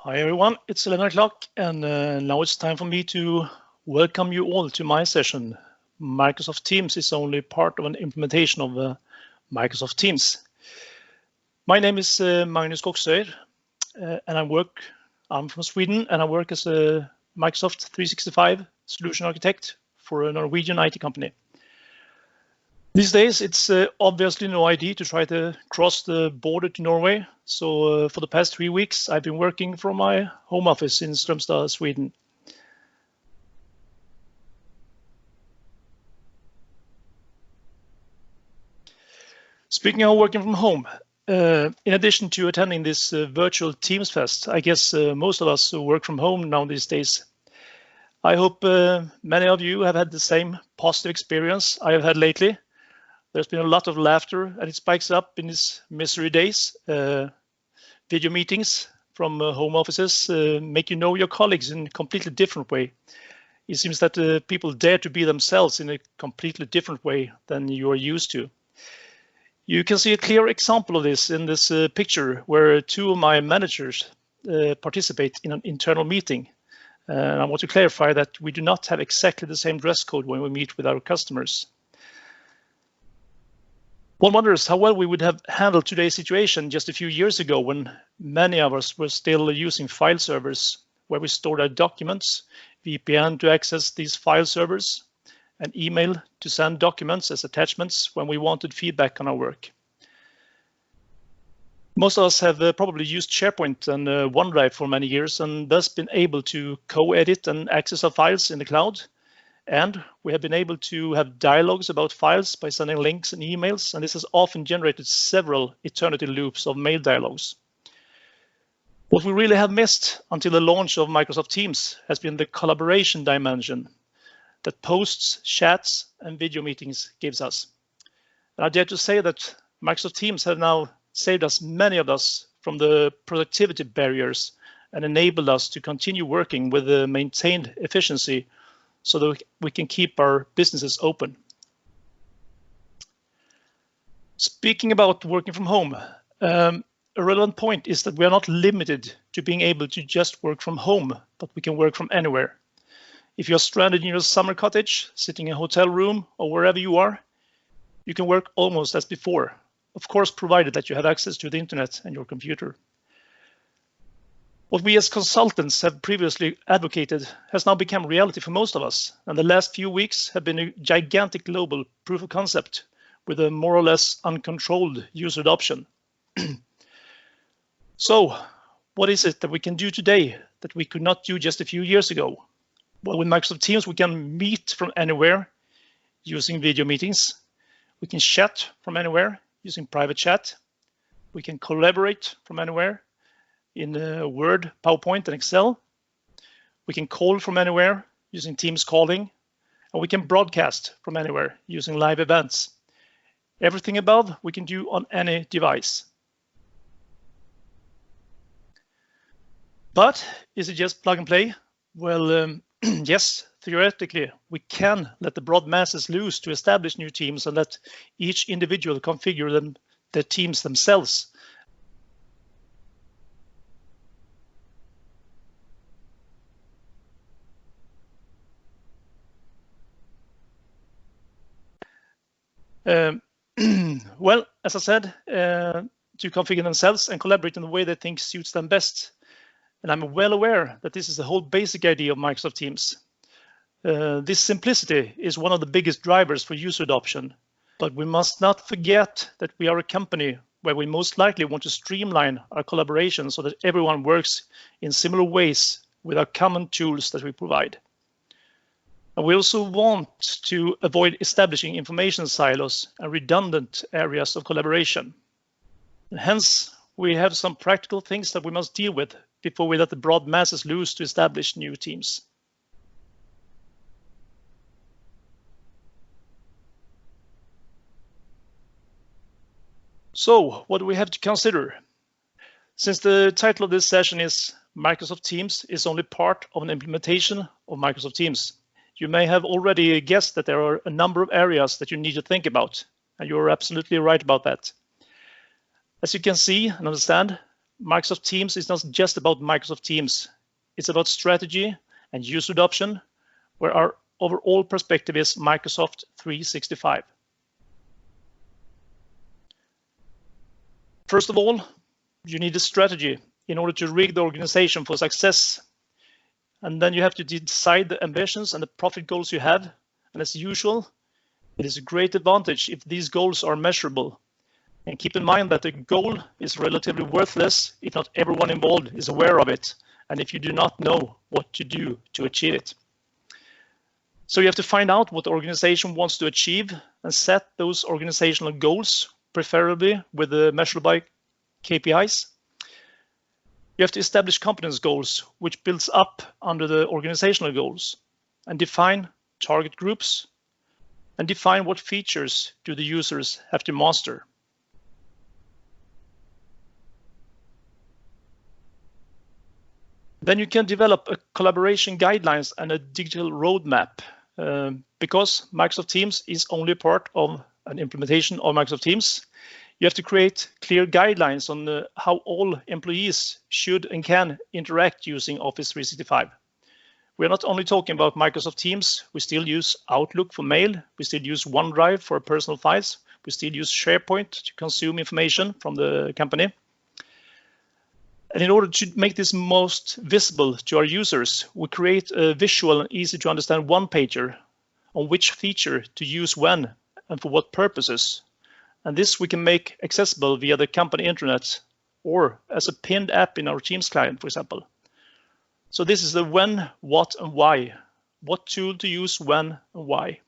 Hi everyone, it's 11 o'clock and now it's time for me to welcome you all to my session. Microsoft Teams is only part of an implementation of Microsoft Teams. My name is Magnus Goksöyr and I'm from Sweden and I work as a Microsoft 365 solution architect for a Norwegian IT company. These days, it's obviously no idea to try to cross the border to Norway. So for the past 3 weeks, I've been working from my home office in Strömstad, Sweden. Speaking of working from home, in addition to attending this virtual Teams Fest, I guess most of us work from home now these days. I hope many of you have had the same positive experience I have had lately. There's been a lot of laughter and it spikes up in these misery days. Video meetings from home offices make you know your colleagues in a completely different way. It seems that people dare to be themselves in a completely different way than you are used to. You can see a clear example of this in this picture where two of my managers participate in an internal meeting. I want to clarify that we do not have exactly the same dress code when we meet with our customers. One wonders how well we would have handled today's situation just a few years ago when many of us were still using file servers where we stored our documents, VPN to access these file servers, and email to send documents as attachments when we wanted feedback on our work. Most of us have probably used SharePoint and OneDrive for many years and thus been able to co-edit and access our files in the cloud. And we have been able to have dialogues about files by sending links and emails, and this has often generated several eternity loops of mail dialogues. What we really have missed until the launch of Microsoft Teams has been the collaboration dimension that posts, chats, and video meetings gives us. And I dare to say that Microsoft Teams have now saved us, many of us, from the productivity barriers and enabled us to continue working with the maintained efficiency so that we can keep our businesses open. Speaking about working from home, a relevant point is that we are not limited to being able to just work from home, but we can work from anywhere. If you're stranded in your summer cottage, sitting in a hotel room, or wherever you are, you can work almost as before, of course, provided that you have access to the internet and your computer. What we as consultants have previously advocated has now become reality for most of us, and the last few weeks have been a gigantic global proof of concept with a more or less uncontrolled user adoption. So, what is it that we can do today that we could not do just a few years ago? Well, with Microsoft Teams, we can meet from anywhere using video meetings. We can chat from anywhere using private chat. We can collaborate from anywhere in Word, PowerPoint, and Excel. We can call from anywhere using Teams calling, and we can broadcast from anywhere using live events. Everything above we can do on any device. But is it just plug and play? Well, yes, theoretically, we can let the broad masses loose to establish new teams and let each individual configure their teams themselves. Well, as I said, to configure themselves and collaborate in the way they think suits them best. And I'm well aware that this is the whole basic idea of Microsoft Teams. This simplicity is one of the biggest drivers for user adoption, but we must not forget that we are a company where we most likely want to streamline our collaboration so that everyone works in similar ways with our common tools that we provide. And we also want to avoid establishing information silos and redundant areas of collaboration. And hence, we have some practical things that we must deal with before we let the broad masses loose to establish new teams. So, what do we have to consider? Since the title of this session is Microsoft Teams is only part of an implementation of Microsoft Teams, you may have already guessed that there are a number of areas that you need to think about, and you're absolutely right about that. As you can see and understand, Microsoft Teams is not just about Microsoft Teams. It's about strategy and user adoption, where our overall perspective is Microsoft 365. First of all, you need a strategy in order to rig the organization for success. And then you have to decide the ambitions and the profit goals you have. And as usual, it is a great advantage if these goals are measurable. And keep in mind that the goal is relatively worthless if not everyone involved is aware of it, and if you do not know what to do to achieve it. So you have to find out what the organization wants to achieve and set those organizational goals, preferably with the measurable KPIs. You have to establish competence goals, which builds up under the organizational goals, and define target groups, and define what features do the users have to master. Then you can develop a collaboration guidelines and a digital roadmap. Because Microsoft Teams is only part of an implementation of Microsoft Teams, you have to create clear guidelines on how all employees should and can interact using Office 365. We're not only talking about Microsoft Teams, we still use Outlook for mail, we still use OneDrive for personal files, we still use SharePoint to consume information from the company. And in order to make this most visible to our users, we create a visual and easy to understand one-pager on which feature to use when and for what purposes. And this we can make accessible via the company intranet or as a pinned app in our Teams client, for example. So this is the when, what, and why. What tool to use when and why.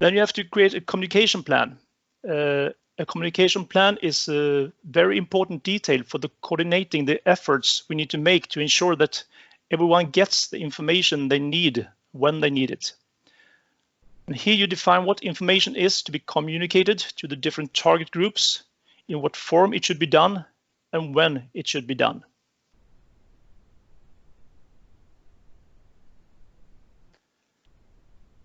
Then you have to create a communication plan. A communication plan is a very important detail for the coordinating the efforts we need to make to ensure that everyone gets the information they need when they need it. And here you define what information is to be communicated to the different target groups, in what form it should be done, and when it should be done.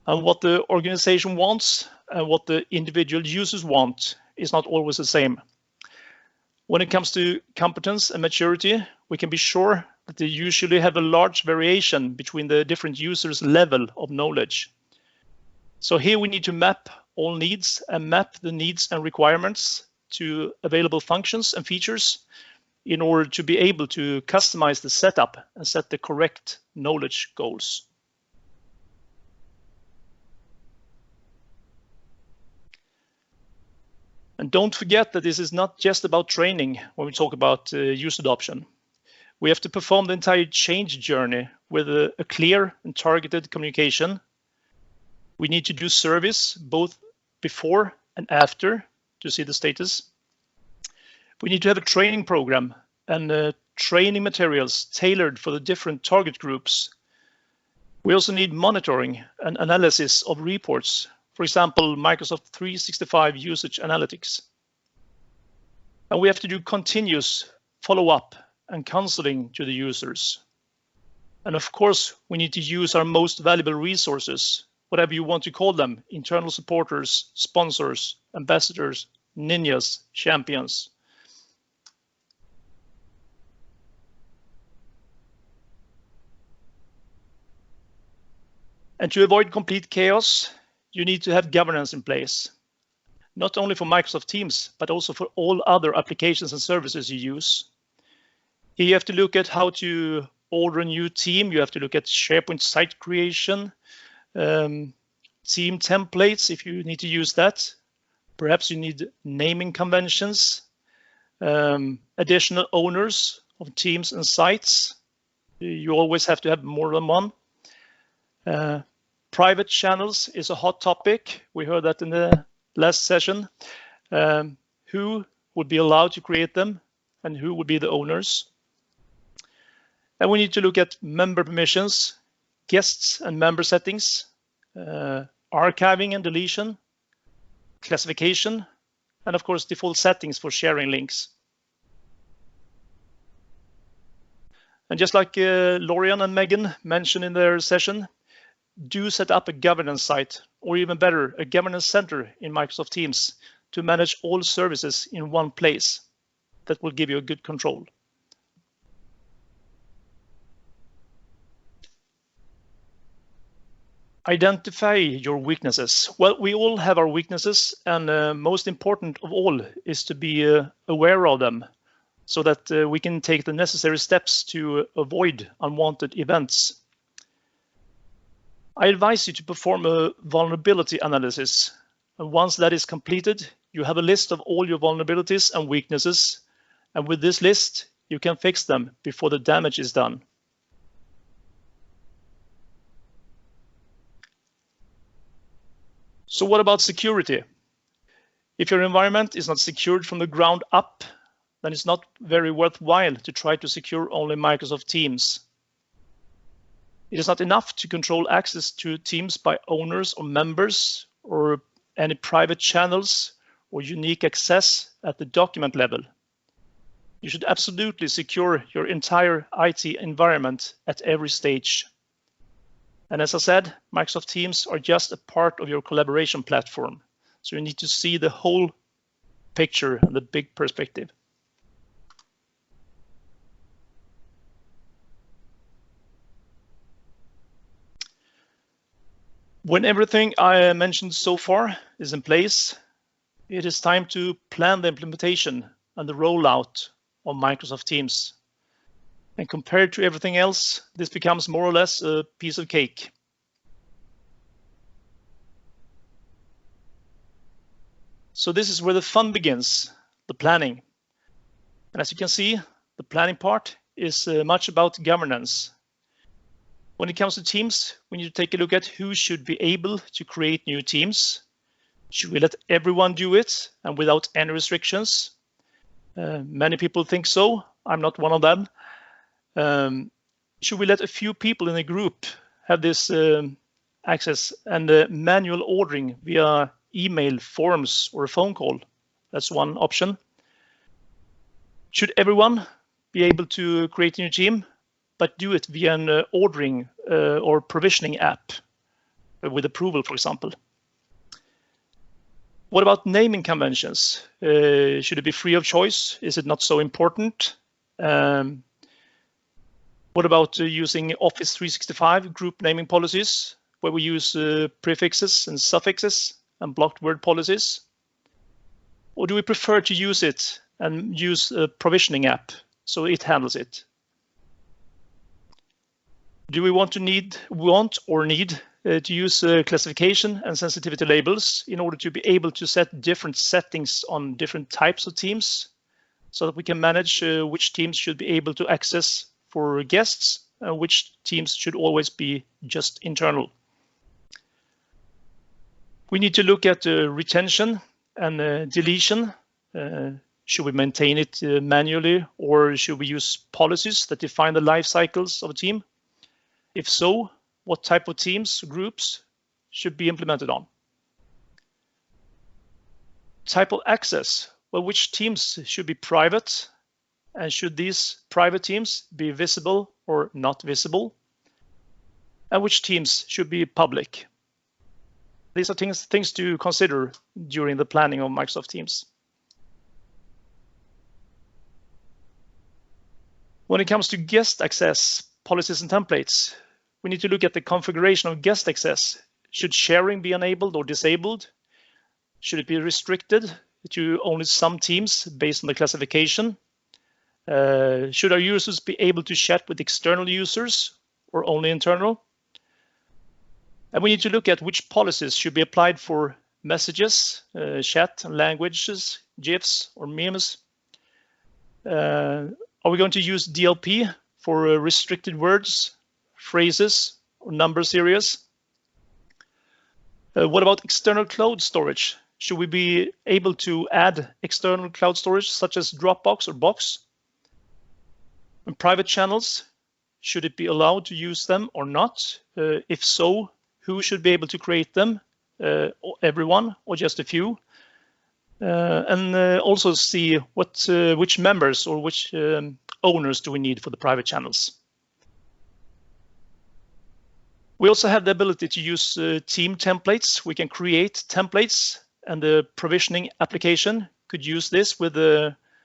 And what the organization wants and what the individual users want is not always the same. When it comes to competence and maturity, we can be sure that they usually have a large variation between the different users' level of knowledge. So here we need to map all needs and map the needs and requirements to available functions and features in order to be able to customize the setup and set the correct knowledge goals. And don't forget that this is not just about training when we talk about user adoption. We have to perform the entire change journey with a clear and targeted communication. We need to do service both before and after to see the status. We need to have a training program and training materials tailored for the different target groups. We also need monitoring and analysis of reports. For example, Microsoft 365 usage analytics. And we have to do continuous follow-up and counseling to the users. And of course, we need to use our most valuable resources, whatever you want to call them, internal supporters, sponsors, ambassadors, ninjas, champions. And to avoid complete chaos, you need to have governance in place, not only for Microsoft Teams, but also for all other applications and services you use. Here you have to look at how to order a new team. You have to look at SharePoint site creation, team templates if you need to use that. Perhaps you need naming conventions, additional owners of teams and sites. You always have to have more than one. Private channels is a hot topic. We heard that in the last session. Who would be allowed to create them and who would be the owners? And we need to look at member permissions, guests and member settings, archiving and deletion, classification, and of course default settings for sharing links. And just like Lorian and Megan mentioned in their session, do set up a governance site, or even better, a governance center in Microsoft Teams to manage all services in one place. That will give you a good control. Identify your weaknesses. Well, we all have our weaknesses, and most important of all is to be aware of them so that we can take the necessary steps to avoid unwanted events. I advise you to perform a vulnerability analysis. And once that is completed, you have a list of all your vulnerabilities and weaknesses. And with this list, you can fix them before the damage is done. So what about security? If your environment is not secured from the ground up, then it's not very worthwhile to try to secure only Microsoft Teams. It is not enough to control access to Teams by owners or members or any private channels or unique access at the document level. You should absolutely secure your entire IT environment at every stage. And as I said, Microsoft Teams are just a part of your collaboration platform. So you need to see the whole picture and the big perspective. When everything I mentioned so far is in place, it is time to plan the implementation and the rollout of Microsoft Teams. And compared to everything else, this becomes more or less a piece of cake. So this is where the fun begins, the planning. And as you can see, the planning part is much about governance. When it comes to teams, we need to take a look at who should be able to create new teams. Should we let everyone do it and without any restrictions? Many people think so. I'm not one of them. Should we let a few people in a group have this access and manual ordering via email, forms, or a phone call? That's one option. Should everyone be able to create a new team, but do it via an ordering or provisioning app with approval, for example? What about naming conventions? Should it be free of choice? Is it not so important? What about using Office 365 group naming policies, where we use prefixes and suffixes and blocked word policies? Or do we prefer to use it and use a provisioning app so it handles it? Do we want to need to use classification and sensitivity labels in order to be able to set different settings on different types of teams so that we can manage which teams should be able to access for guests and which teams should always be just internal? We need to look at retention and deletion. Should we maintain it manually, or should we use policies that define the life cycles of a team? If so, what type of teams, groups should be implemented on? Type of access. Well, which teams should be private? And should these private teams be visible or not visible? And which teams should be public? These are things to consider during the planning of Microsoft Teams. When it comes to guest access policies and templates, we need to look at the configuration of guest access. Should sharing be enabled or disabled? Should it be restricted to only some teams based on the classification? Should our users be able to chat with external users or only internal? And we need to look at which policies should be applied for messages, chat, languages, GIFs, or memes. Are we going to use DLP for restricted words, phrases, or number series? What about external cloud storage? Should we be able to add external cloud storage such as Dropbox or Box? And private channels, should it be allowed to use them or not? If so, who should be able to create them? Everyone or just a few? And also see which members or which owners do we need for the private channels. We also have the ability to use team templates. We can create templates, and the provisioning application could use this with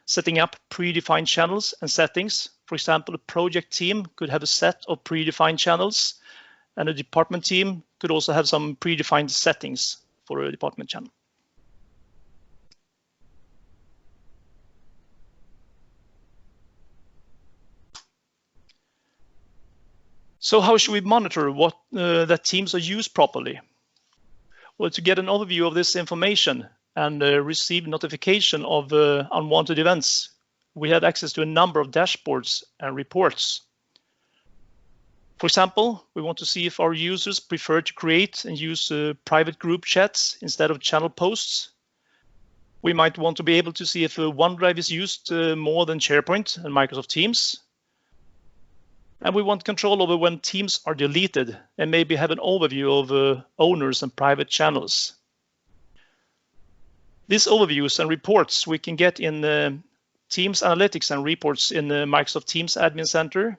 setting up predefined channels and settings. For example, a project team could have a set of predefined channels, and a department team could also have some predefined settings for a department channel. So how should we monitor that teams are used properly? Well, to get an overview of this information and receive notification of unwanted events, we have access to a number of dashboards and reports. For example, we want to see if our users prefer to create and use private group chats instead of channel posts. We might want to be able to see if OneDrive is used more than SharePoint and Microsoft Teams. And we want control over when teams are deleted and maybe have an overview of owners and private channels. These overviews and reports we can get in Teams Analytics and reports in the Microsoft Teams Admin Center.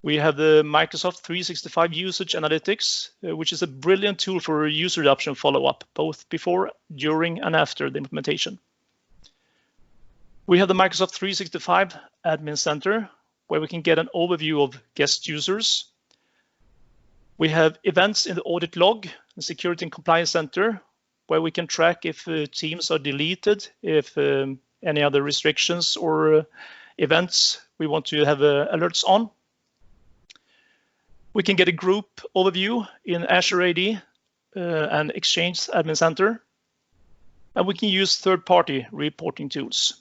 We have the Microsoft 365 Usage Analytics, which is a brilliant tool for user adoption follow-up, both before, during, and after the implementation. We have the Microsoft 365 Admin Center, where we can get an overview of guest users. We have events in the audit log and Security and Compliance Center, where we can track if teams are deleted, if any other restrictions or events we want to have alerts on. We can get a group overview in Azure AD and Exchange Admin Center, and we can use third-party reporting tools.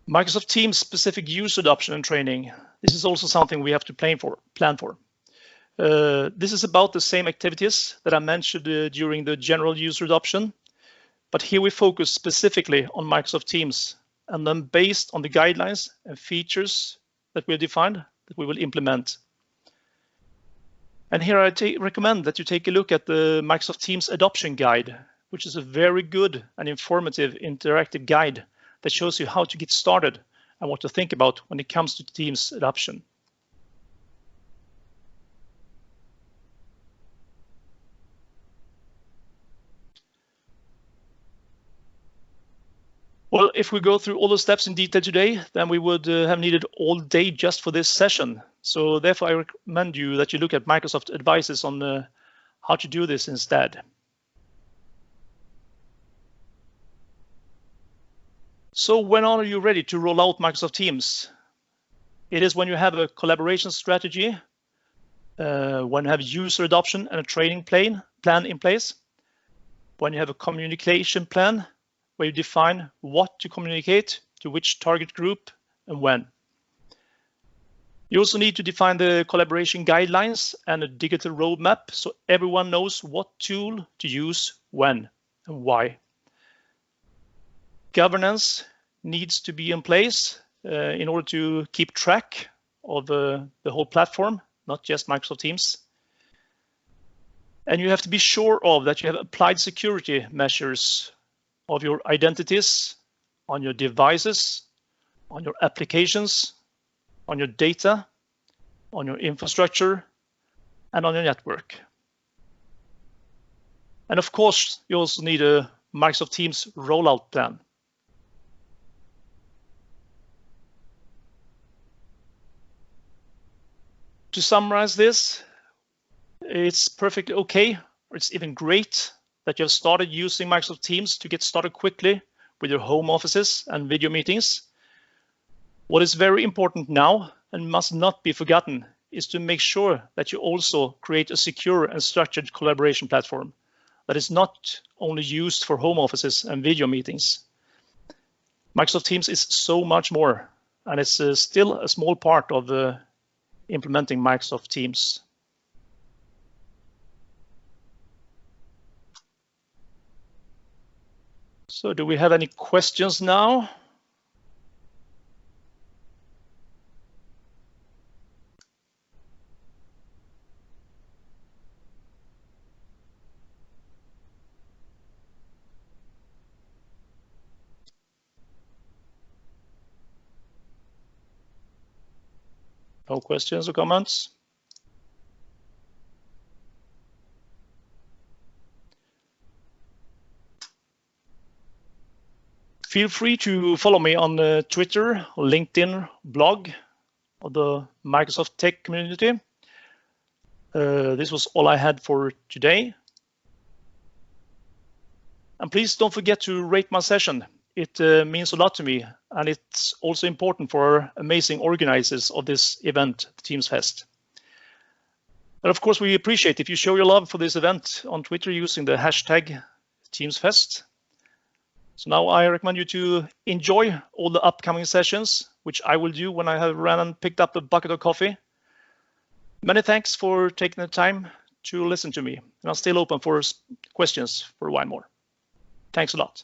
Microsoft Teams specific user adoption and training. This is also something we have to plan for. This is about the same activities that I mentioned during the general user adoption, but here we focus specifically on Microsoft Teams, and then based on the guidelines and features that we have defined that we will implement. And here I recommend that you take a look at the Microsoft Teams Adoption Guide, which is a very good and informative interactive guide that shows you how to get started and what to think about when it comes to Teams adoption. Well, if we go through all the steps in detail today, then we would have needed all day just for this session. So therefore, I recommend you that you look at Microsoft advices on how to do this instead. So when are you ready to roll out Microsoft Teams? It is when you have a collaboration strategy, when you have user adoption and a training plan in place, when you have a communication plan where you define what to communicate to which target group and when. You also need to define the collaboration guidelines and a digital roadmap so everyone knows what tool to use when and why. Governance needs to be in place in order to keep track of the whole platform, not just Microsoft Teams. And you have to be sure of that you have applied security measures of your identities on your devices, on your applications, on your data, on your infrastructure, and on your network. And of course, you also need a Microsoft Teams rollout plan. To summarize this, it's perfectly okay, or it's even great that you have started using Microsoft Teams to get started quickly with your home offices and video meetings. What is very important now and must not be forgotten is to make sure that you also create a secure and structured collaboration platform that is not only used for home offices and video meetings. Microsoft Teams is so much more, and it's still a small part of implementing Microsoft Teams. So do we have any questions now? No questions or comments? Feel free to follow me on Twitter, LinkedIn, blog, or the Microsoft Tech community. This was all I had for today. And please don't forget to rate my session. It means a lot to me, and it's also important for amazing organizers of this event, the Teams Fest. And of course, we appreciate if you show your love for this event on Twitter using the hashtag TeamsFest. So now I recommend you to enjoy all the upcoming sessions, which I will do when I have run and picked up a bucket of coffee. Many thanks for taking the time to listen to me, and I'm still open for questions for a while more. Thanks a lot.